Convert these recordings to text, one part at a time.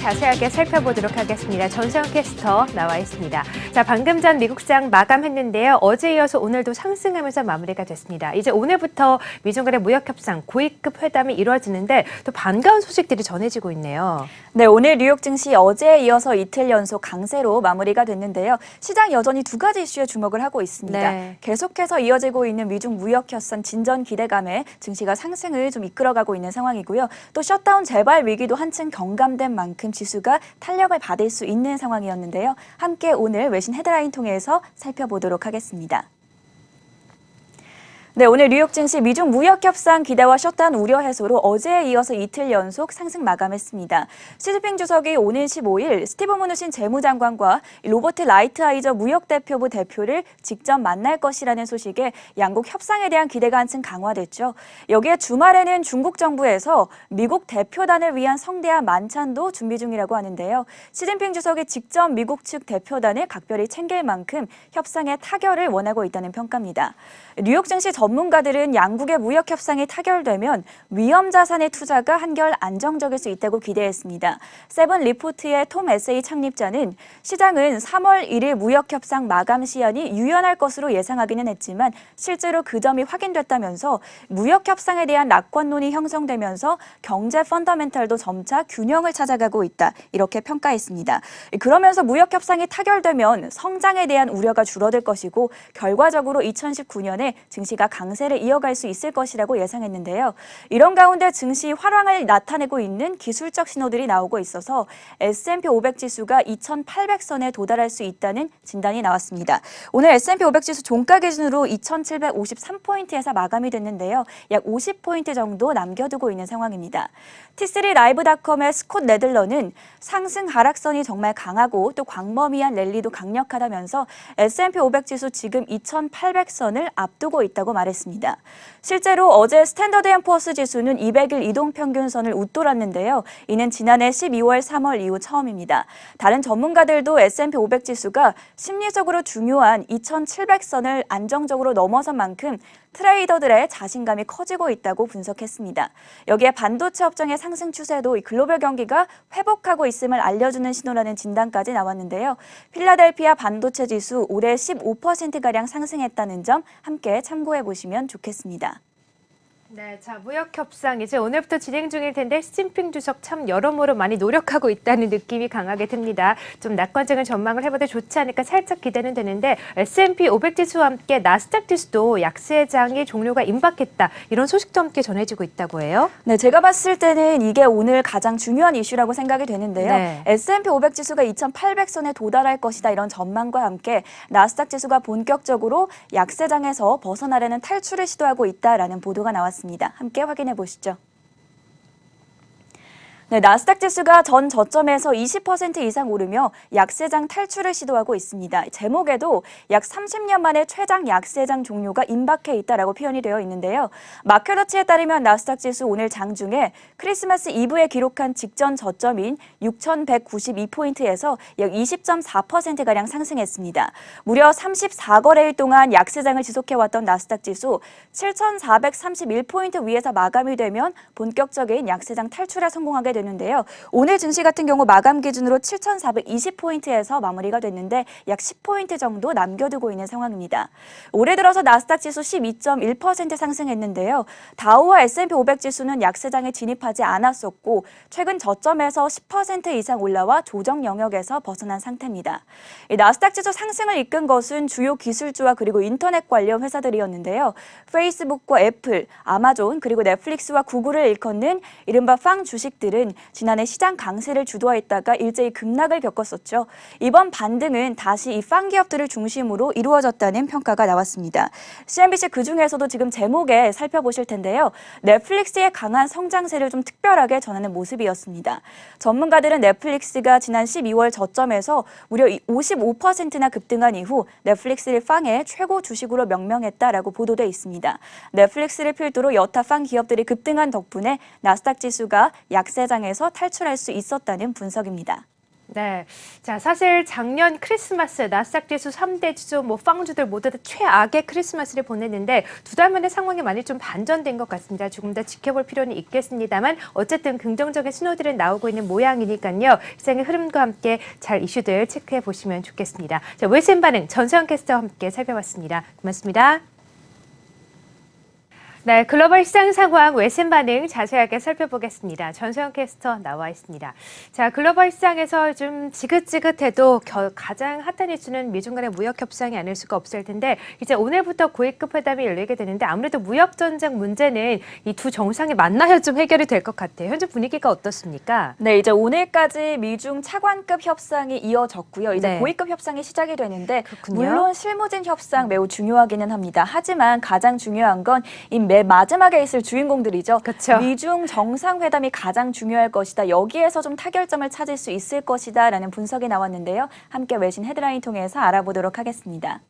자세하게 살펴보도록 하겠습니다. 전수영 캐스터 나와 있습니다. 자, 방금 전 미국 시장 마감했는데요. 어제 이어서 오늘도 상승하면서 마무리가 됐습니다. 이제 오늘부터 미중 간의 무역 협상 고위급 회담이 이루어지는데 또 반가운 소식들이 전해지고 있네요. 네, 오늘 뉴욕 증시 어제에 이어서 이틀 연속 강세로 마무리가 됐는데요. 시장 여전히 두 가지 이슈에 주목을 하고 있습니다. 네. 계속해서 이어지고 있는 미중 무역 협상 진전 기대감에 증시가 상승을 좀 이끌어가고 있는 상황이고요. 또 셧다운 재발 위기도 한층 경감된 만큼 지수가 탄력을 받을 수 있는 상황이었는데요. 함께 오늘 외신 헤드라인 통해서 살펴보도록 하겠습니다. 네, 오늘 뉴욕 증시 미중 무역 협상 기대와 셧다운 우려 해소로 어제에 이어서 이틀 연속 상승 마감했습니다. 시진핑 주석이 오는 15일 스티브 무누신 재무장관과 로버트 라이트하이저 무역대표부 대표를 직접 만날 것이라는 소식에 양국 협상에 대한 기대가 한층 강화됐죠. 여기에 주말에는 중국 정부에서 미국 대표단을 위한 성대한 만찬도 준비 중이라고 하는데요. 시진핑 주석이 직접 미국 측 대표단을 각별히 챙길 만큼 협상의 타결을 원하고 있다는 평가입니다. 뉴욕 증시 전문가들은 양국의 무역 협상이 타결되면 위험 자산의 투자가 한결 안정적일 수 있다고 기대했습니다. 세븐 리포트의 톰 에세이 창립자는 시장은 3월 1일 무역 협상 마감 시한이 유연할 것으로 예상하기는 했지만 실제로 그 점이 확인됐다면서 무역 협상에 대한 낙관론이 형성되면서 경제 펀더멘탈도 점차 균형을 찾아가고 있다. 이렇게 평가했습니다. 그러면서 무역 협상이 타결되면 성장에 대한 우려가 줄어들 것이고 결과적으로 2019년에 증시가 강세를 이어갈 수 있을 것이라고 예상했는데요. 이런 가운데 증시 활황을 나타내고 있는 기술적 신호들이 나오고 있어서 S&P 500 지수가 2,800선에 도달할 수 있다는 진단이 나왔습니다. 오늘 S&P 500 지수 종가 기준으로 2,753포인트에서 마감이 됐는데요. 약 50포인트 정도 남겨두고 있는 상황입니다. T3 라이브닷컴의 스콧 레들러는 상승 하락선이 정말 강하고 또 광범위한 랠리도 강력하다면서 S&P 500 지수 지금 2,800선을 앞두고 있다고 말했습니다. 실제로 어제 스탠더드 앤 푸어스 지수는 200일 이동평균선을 웃돌았는데요. 이는 지난해 12월, 3월 이후 처음입니다. 다른 전문가들도 S&P 500 지수가 심리적으로 중요한 2,700선을 안정적으로 넘어선 만큼 트레이더들의 자신감이 커지고 있다고 분석했습니다. 여기에 반도체 업종의 상승 추세도 글로벌 경기가 회복하고 있음을 알려주는 신호라는 진단까지 나왔는데요. 필라델피아 반도체 지수 올해 15%가량 상승했다는 점 함께 참고해 보시면 좋겠습니다. 네, 자, 무역 협상 이제 오늘부터 진행 중일 텐데 시진핑 주석 참 여러모로 많이 노력하고 있다는 느낌이 강하게 듭니다. 좀 낙관적인 전망을 해봐도 좋지 않을까 살짝 기대는 되는데 S&P 500 지수와 함께 나스닥 지수도 약세장이 종료가 임박했다. 이런 소식도 함께 전해지고 있다고 해요. 네, 제가 봤을 때는 이게 오늘 가장 중요한 이슈라고 생각이 되는데요. 네. S&P 500 지수가 2,800선에 도달할 것이다 이런 전망과 함께 나스닥 지수가 본격적으로 약세장에서 벗어나려는 탈출을 시도하고 있다라는 보도가 나왔습니다. 함께 확인해 보시죠. 네, 나스닥 지수가 전 저점에서 20% 이상 오르며 약세장 탈출을 시도하고 있습니다. 제목에도 약 30년 만에 최장 약세장 종료가 임박해 있다라고 표현이 되어 있는데요. 마켓워치에 따르면 나스닥 지수 오늘 장중에 크리스마스 이브에 기록한 직전 저점인 6,192포인트에서 약 20.4%가량 상승했습니다. 무려 34거래일 동안 약세장을 지속해왔던 나스닥 지수 7,431포인트 위에서 마감이 되면 본격적인 약세장 탈출에 성공하게 되는데요. 오늘 증시 같은 경우 마감 기준으로 7,420포인트에서 마무리가 됐는데 약 10포인트 정도 남겨두고 있는 상황입니다. 올해 들어서 나스닥 지수 12.1% 상승했는데요. 다우와 S&P 500 지수는 약세장에 진입하지 않았었고 최근 저점에서 10% 이상 올라와 조정 영역에서 벗어난 상태입니다. 나스닥 지수 상승을 이끈 것은 주요 기술주와 그리고 인터넷 관련 회사들이었는데요. 페이스북과 애플, 아마존 그리고 넷플릭스와 구글을 일컫는 이른바 팡 주식들은 지난해 시장 강세를 주도했다가 일제히 급락을 겪었었죠. 이번 반등은 다시 이 팡 기업들을 중심으로 이루어졌다는 평가가 나왔습니다. CNBC 그중에서도 지금 제목에 살펴보실 텐데요. 넷플릭스의 강한 성장세를 좀 특별하게 전하는 모습이었습니다. 전문가들은 넷플릭스가 지난 12월 저점에서 무려 55%나 급등한 이후 넷플릭스를 팡의 최고 주식으로 명명했다라고 보도돼 있습니다. 넷플릭스를 필두로 여타 팡 기업들이 급등한 덕분에 나스닥 지수가 약세장에서 탈출할 수 있었다는 분석입니다. 네. 자, 사실 작년 크리스마스 나스닥 지수 3대 주주 빵주들 모두 다 최악의 크리스마스를 보냈는데 두 달 만에 상황이 많이 좀 반전된 것 같습니다. 조금 더 지켜볼 필요는 있겠습니다만 어쨌든 긍정적인 신호들은 나오고 있는 모양이니까요. 시장의 흐름과 함께 잘 이슈들 체크해 보시면 좋겠습니다. 자, 외신 반응 전수영 캐스터와 함께 살펴봤습니다. 고맙습니다. 네, 글로벌 시장 상황 외신 반응 자세하게 살펴보겠습니다. 전소영 캐스터 나와 있습니다. 자, 글로벌 시장에서 좀 지긋지긋해도 가장 핫한 이슈는 미중 간의 무역 협상이 아닐 수가 없을 텐데 이제 오늘부터 고위급 회담이 열리게 되는데 아무래도 무역 전쟁 문제는 이 두 정상이 만나야 좀 해결이 될 것 같아요. 현재 분위기가 어떻습니까? 네, 이제 오늘까지 미중 차관급 협상이 이어졌고요. 이제 네. 고위급 협상이 시작이 되는데 그렇군요. 물론 실무진 협상 매우 중요하기는 합니다. 하지만 가장 중요한 건 이 맨 마지막에 있을 주인공들이죠. 그렇죠. 미중 정상회담이 가장 중요할 것이다. 여기에서 좀 타결점을 찾을 수 있을 것이다 라는 분석이 나왔는데요. 함께 외신 헤드라인 통해서 알아보도록 하겠습니다.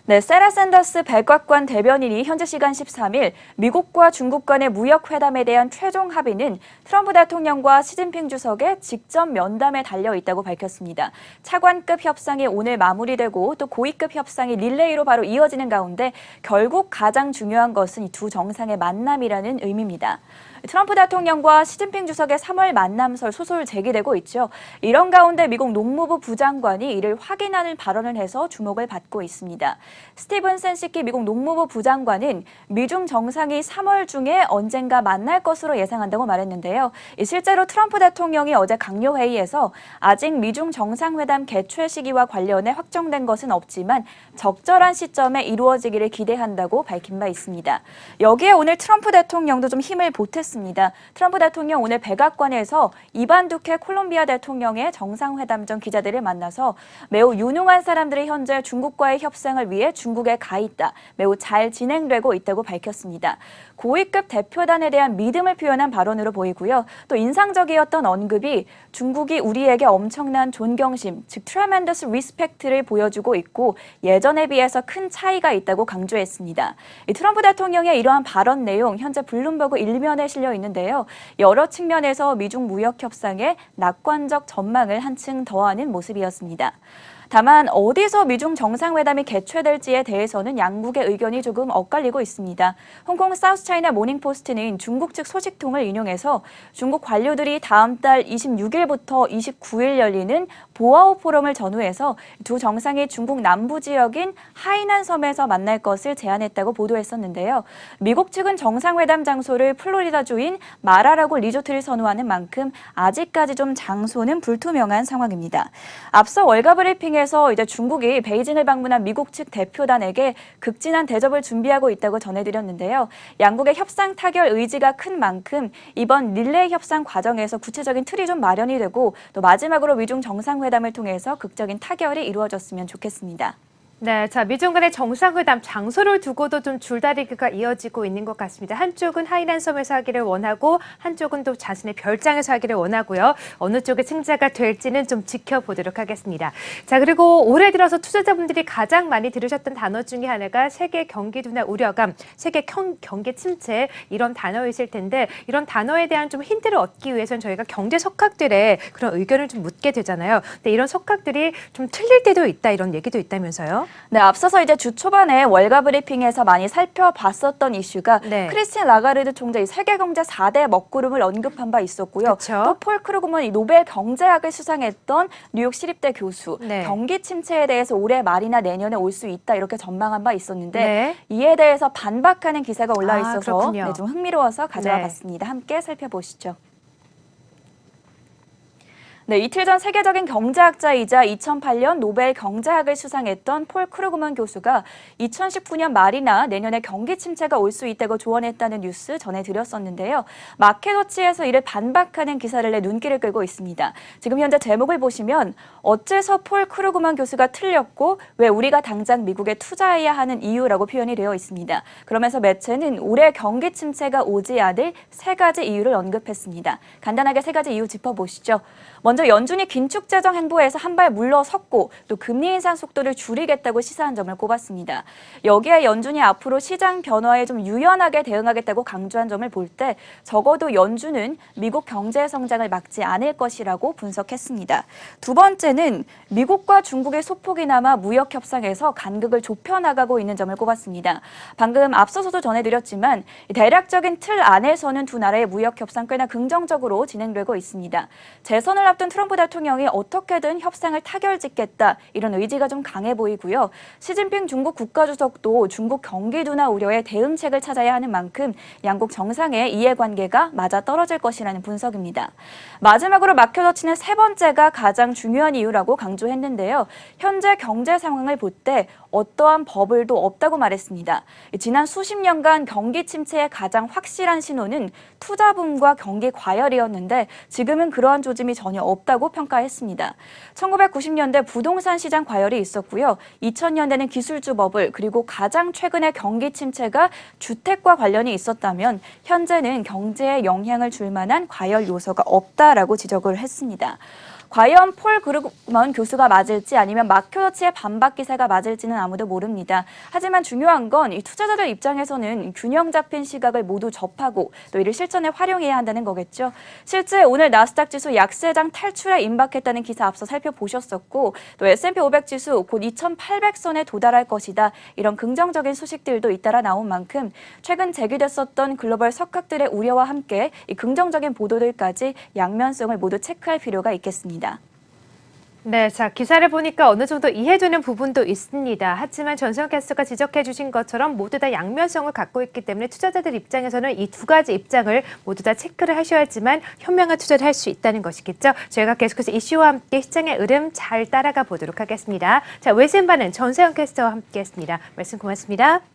네, 세라 샌더스 백악관 대변인이 현지 시간 13일 미국과 중국 간의 무역 회담에 대한 최종 합의는 트럼프 대통령과 시진핑 주석의 직접 면담에 달려 있다고 밝혔습니다. 차관급 협상이 오늘 마무리되고 또 고위급 협상이 릴레이로 바로 이어지는 가운데 결국 가장 중요한 것은 이 두 정상의 만남이라는 의미입니다. 트럼프 대통령과 시진핑 주석의 3월 만남설 소설 제기되고 있죠. 이런 가운데 미국 농무부 부장관이 이를 확인하는 발언을 해서 주목을 받고 있습니다. 스티븐 센시키 미국 농무부 부장관은 미중 정상이 3월 중에 언젠가 만날 것으로 예상한다고 말했는데요. 실제로 트럼프 대통령이 어제 강요회의에서 아직 미중 정상회담 개최 시기와 관련해 확정된 것은 없지만 적절한 시점에 이루어지기를 기대한다고 밝힌 바 있습니다. 여기에 오늘 트럼프 대통령도 좀 힘을 보탰습니다. 트럼프 대통령 오늘 백악관에서 이반 두케 콜롬비아 대통령의 정상회담 전 기자들을 만나서 매우 유능한 사람들이 현재 중국과의 협상을 위해 중국에 가 있다. 매우 잘 진행되고 있다고 밝혔습니다. 고위급 대표단에 대한 믿음을 표현한 발언으로 보이고요. 또 인상적이었던 언급이 중국이 우리에게 엄청난 존경심, 즉 tremendous respect를 보여주고 있고 예전에 비해서 큰 차이가 있다고 강조했습니다. 트럼프 대통령의 이러한 발언 내용 현재 블룸버그 일면에 실려 있는데요. 여러 측면에서 미중 무역 협상에 낙관적 전망을 한층 더하는 모습이었습니다. 다만 어디서 미중 정상회담이 개최될지에 대해서는 양국의 의견이 조금 엇갈리고 있습니다. 홍콩 사우스차이나 모닝포스트는 중국 측 소식통을 인용해서 중국 관료들이 다음 달 26일부터 29일 열리는 보아오 포럼을 전후해서 두 정상이 중국 남부 지역인 하이난 섬에서 만날 것을 제안했다고 보도했었는데요. 미국 측은 정상회담 장소를 플로리다주인 마라라고 리조트를 선호하는 만큼 아직까지 좀 장소는 불투명한 상황입니다. 앞서 월가 브리핑에서 이제 중국이 베이징을 방문한 미국 측 대표단에게 극진한 대접을 준비하고 있다고 전해드렸는데요. 양국의 협상 타결 의지가 큰 만큼 이번 릴레이 협상 과정에서 구체적인 틀이 좀 마련이 되고 또 마지막으로 미중 정상회담을 통해서 극적인 타결이 이루어졌으면 좋겠습니다. 네, 자, 미중 간의 정상회담 장소를 두고도 좀 줄다리기가 이어지고 있는 것 같습니다. 한쪽은 하이난 섬에서 하기를 원하고 한쪽은 또 자신의 별장에서 하기를 원하고요. 어느 쪽의 승자가 될지는 좀 지켜보도록 하겠습니다. 자, 그리고 올해 들어서 투자자분들이 가장 많이 들으셨던 단어 중에 하나가 세계 경기 둔화 우려감, 세계 경기 침체 이런 단어이실 텐데 이런 단어에 대한 좀 힌트를 얻기 위해서는 저희가 경제 석학들의 그런 의견을 좀 묻게 되잖아요. 근데 이런 석학들이 좀 틀릴 때도 있다 이런 얘기도 있다면서요? 네, 앞서서 이제 주 초반에 월가 브리핑에서 많이 살펴봤었던 이슈가 네. 크리스틴 라가르드 총재 세계 경제 4대 먹구름을 언급한 바 있었고요. 그쵸? 또 폴 크루그먼 노벨 경제학을 수상했던 뉴욕 시립대 교수 네. 경기 침체에 대해서 올해 말이나 내년에 올 수 있다 이렇게 전망한 바 있었는데 네. 이에 대해서 반박하는 기사가 올라 아, 있어서 그렇군요. 네, 좀 흥미로워서 가져와 네. 봤습니다. 함께 살펴보시죠. 네, 이틀 전 세계적인 경제학자이자 2008년 노벨 경제학을 수상했던 폴 크루그먼 교수가 2019년 말이나 내년에 경기 침체가 올 수 있다고 조언했다는 뉴스 전해드렸었는데요. 마켓워치에서 이를 반박하는 기사를 내 눈길을 끌고 있습니다. 지금 현재 제목을 보시면 어째서 폴 크루그먼 교수가 틀렸고 왜 우리가 당장 미국에 투자해야 하는 이유라고 표현이 되어 있습니다. 그러면서 매체는 올해 경기 침체가 오지 않을 세 가지 이유를 언급했습니다. 간단하게 세 가지 이유 짚어보시죠. 먼저 먼저 연준이 긴축 재정 행보에서 한 발 물러섰고 또 금리 인상 속도를 줄이겠다고 시사한 점을 꼽았습니다. 여기에 연준이 앞으로 시장 변화에 좀 유연하게 대응하겠다고 강조한 점을 볼 때 적어도 연준은 미국 경제 성장을 막지 않을 것이라고 분석했습니다. 두 번째는 미국과 중국의 소폭이나마 무역 협상에서 간극을 좁혀나가고 있는 점을 꼽았습니다. 방금 앞서서도 전해드렸지만 대략적인 틀 안에서는 두 나라의 무역 협상 꽤나 긍정적으로 진행되고 있습니다. 재선을 앞둔 트럼프 대통령이 어떻게든 협상을 타결짓겠다 이런 의지가 좀 강해 보이고요. 시진핑 중국 국가주석도 중국 경기 둔화 우려에 대응책을 찾아야 하는 만큼 양국 정상의 이해관계가 맞아떨어질 것이라는 분석입니다. 마지막으로 막혀져치는 세 번째가 가장 중요한 이유라고 강조했는데요. 현재 경제 상황을 볼 때 어떠한 버블도 없다고 말했습니다. 지난 수십 년간 경기 침체의 가장 확실한 신호는 투자붐과 경기 과열이었는데 지금은 그러한 조짐이 전혀 없다고 평가했습니다. 1990년대 부동산 시장 과열이 있었고요. 2000년대는 기술주 버블, 그리고 가장 최근의 경기 침체가 주택과 관련이 있었다면 현재는 경제에 영향을 줄 만한 과열 요소가 없다라고 지적을 했습니다. 과연 폴 그루먼 교수가 맞을지 아니면 마큐러치의 반박 기세가 맞을지는 아무도 모릅니다. 하지만 중요한 건 이 투자자들 입장에서는 균형 잡힌 시각을 모두 접하고 또 이를 실천에 활용해야 한다는 거겠죠. 실제 오늘 나스닥 지수 약세장 탈출에 임박했다는 기사 앞서 살펴보셨었고 또 S&P 500 지수 곧 2,800선에 도달할 것이다. 이런 긍정적인 소식들도 잇따라 나온 만큼 최근 제기됐었던 글로벌 석학들의 우려와 함께 이 긍정적인 보도들까지 양면성을 모두 체크할 필요가 있겠습니다. 네, 자, 기사를 보니까 어느 정도 이해되는 부분도 있습니다. 하지만 전수영 캐스터가 지적해 주신 것처럼 모두 다 양면성을 갖고 있기 때문에 투자자들 입장에서는 이 두 가지 입장을 모두 다 체크를 하셔야지만 현명한 투자를 할 수 있다는 것이겠죠. 저희가 계속해서 이슈와 함께 시장의 흐름 잘 따라가 보도록 하겠습니다. 자, 외신반은 전수영 캐스터와 함께 했습니다. 말씀 고맙습니다.